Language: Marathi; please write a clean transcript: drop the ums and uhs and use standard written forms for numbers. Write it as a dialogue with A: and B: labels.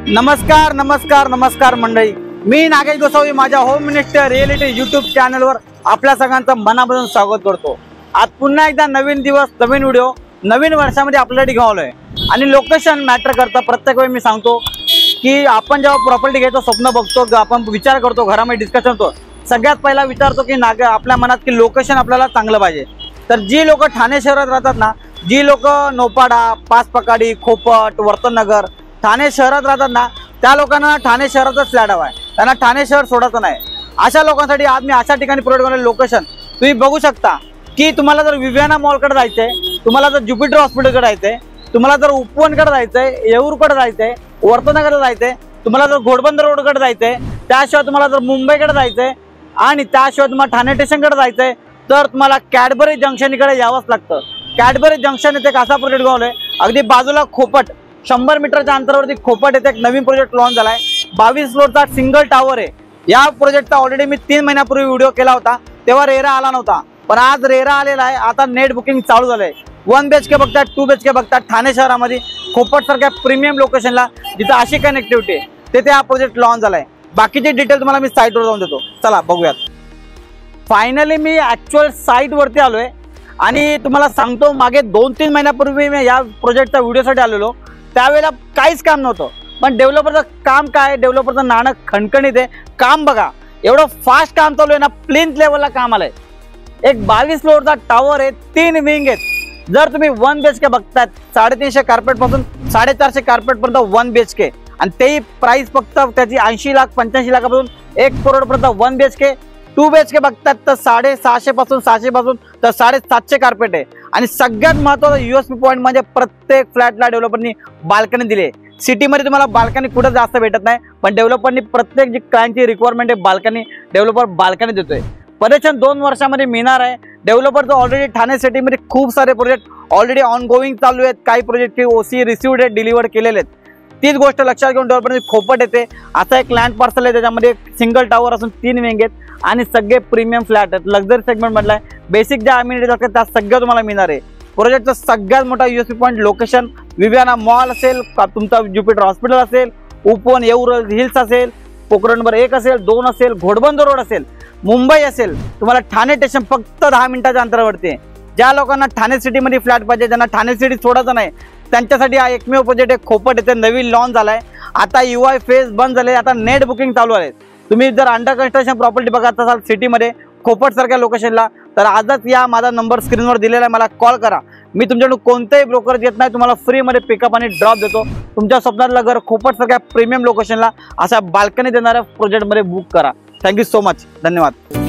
A: नमस्कार नमस्कार नमस्कार मंडळी, मी नागेश गोसावी माझ्या होम मिनिस्टर रिअलिटी यूट्यूब चॅनलवर आपल्या सगळ्यांचं मनापासून स्वागत करतो। आज पुन्हा एकदा नवीन दिवस, नवीन व्हिडिओ, नवीन वर्षामध्ये आपल्यासाठी घेऊन आलोय आणि लोकेशन मॅटर करतं। प्रत्येक वेळी मी सांगतो की आपण जेव्हा प्रॉपर्टी घ्यायचं स्वप्न बघतो, आपण विचार करतो, घरामध्ये डिस्कशन होतो, सगळ्यात पहिला विचारतो की आपल्या मनात की लोकेशन आपल्याला चांगलं पाहिजे। तर जी लोक ठाणे शहरात राहतात ना, जी लोक नोपाडा, पाचपकाडी, खोपट, वर्तननगर, ठाणे शहरात राहतात ना, त्या लोकांना ठाणे शहरातच फ्लॅट हवा आहे, त्यांना ठाणे शहर सोडायचं नाही। अशा लोकांसाठी आज मी अशा ठिकाणी प्रोव्हाइड केलेलं लोकेशन तुम्ही बघू शकता की तुम्हाला जर विवियाना मॉलकडे जायचंय, तुम्हाला जर ज्युपिटर हॉस्पिटलकडे जायचंय, तुम्हाला जर उपवनकडे जायचंय, येऊरकडे जायचंय, वर्तननगरला जायचंय, तुम्हाला जर घोडबंदर रोडकडे जायचंय, त्याशिवाय तुम्हाला जर मुंबईकडे जायचंय आणि त्याशिवाय तुम्हाला ठाणे स्टेशनकडे जायचंय, तर तुम्हाला कॅडबरी जंक्शनकडे यावंच लागतं। कॅडबरी जंक्शन येथे एक असा प्रोजेक्ट घेऊन अगदी बाजूला खोपट 100 मीटरच्या अंतरावरती खोपट येथे एक नवीन प्रोजेक्ट लॉन्च झालाय। 22 फ्लोरचा सिंगल टावर आहे। या प्रोजेक्टचा ऑलरेडी मी 3 महिन्यापूर्वी व्हिडिओ केला होता, तेव्हा रेरा आला नव्हता, पण आज रेरा आलेला आहे। आता नेट बुकिंग चालू झालंय। 1 BHK बघतात, 2 BHK बघतात ठाणे शहरामध्ये खोपट सारख्या प्रीमियम लोकेशनला जिथे अशी कनेक्टिव्हिटी आहे, तिथे हा प्रोजेक्ट लॉन्च झालाय। बाकीचे डिटेल तुम्हाला मी साईटवर जाऊन देतो, चला बघूयात। फायनली मी ॲक्च्युअल साईटवरती आलोय आणि तुम्हाला सांगतो, मागे 2-3 महिन्यापूर्वी मी या प्रोजेक्टच्या व्हिडिओसाठी आलेलो, त्यावेळेला काहीच काम नव्हतं, पण डेव्हलपरचं काम काय, डेव्हलपरचं नाणं खणखणीत आहे। काम बघा, एवढं फास्ट काम चालू आहे ना, प्लेन लेवलला काम आलंय। एक 22 फ्लोअरचा टावर आहे, 3 विंग आहेत। जर तुम्ही 1 BHK बघताय, 350 कार्पेट पासून 450 कार्पेट पर्यंत 1 BHK, आणि तेही प्राइस फक्त त्याची 80 लाख 85 लाखापासून 1 करोड पर्यंत 1 BHK। 2 BHK बघतात तर 650 पासून 600 पासून तर 750 कार्पेट आहे। आणि सगळ्यात महत्त्वाचा USP पॉईंट म्हणजे प्रत्येक फ्लॅटला डेव्हलपरनी बाल्कनी दिली आहे। सिटीमध्ये तुम्हाला बाल्कनी कुठं जास्त भेटत नाही, पण डेव्हलपरनी प्रत्येक जी क्लायंटची रिक्वायरमेंट आहे बाल्कनी, डेव्हलपर बाल्कनी देतोय। परेशान 2 वर्षामध्ये मिळणार आहे। डेव्हलपरचं ऑलरेडी ठाणे सिटीमध्ये खूप सारे प्रोजेक्ट ऑलरेडी ऑनगोईंग चालू आहेत, काही प्रोजेक्टची OC रिसिव्ड आहेत, डिलिव्हर केलेले आहेत। तीच गोष्ट लक्षात घेऊन डेव्हलपरनी खोपट येते असा एक लँड पार्सल आहे, त्याच्यामध्ये सिंगल टावर असून 3 विंग आहेत आणि सगळे प्रीमियम फ्लॅट आहेत। लक्झरी सेगमेंट मधला आहे, बेसिक ज्या अम्युनिटीज असतात त्या सगळं तुम्हाला मिळणार आहे। प्रोजेक्टचा सगळ्यात मोठा USP point location, Viviana mall असेल, तुमचा ज्युपिटर हॉस्पिटल असेल, उपवन येऊर हिल्स असेल, पोखरण नंबर 1 असेल, 2 असेल, घोडबंदर रोड असेल, मुंबई असेल, तुम्हाला ठाणे स्टेशन फक्त 10 मिनिटाच्या अंतरावरती आहे। ज्या लोकांना ठाणे सिटीमध्ये फ्लॅट पाहिजे, ज्यांना ठाणे सिटी सोडायचं नाही, त्यांच्यासाठी हा एकमेव प्रोजेक्ट आहे। खोपट येथे नवीन लॉन्च झालाय। आता UI फेज बंद झाले, आता नेट बुकिंग चालू आहे। तुम्ही जर अंडर कन्स्ट्रक्शन प्रॉपर्टी बघत असाल सिटीमध्ये खोपट सारख्या लोकेशनला, तर आजच या माझा नंबर स्क्रीनवर दिलेला आहे, मला कॉल करा। मी तुमच्याकडून कोणतेही ब्रोकर येत नाही, तुम्हाला फ्रीमध्ये पिकअप आणि ड्रॉप देतो। तुमच्या स्वप्नातलं घर खोपट सारख्या प्रीमियम लोकेशनला अशा बाल्कनी देणाऱ्या प्रोजेक्टमध्ये बुक करा। थँक्यू सो मच, धन्यवाद।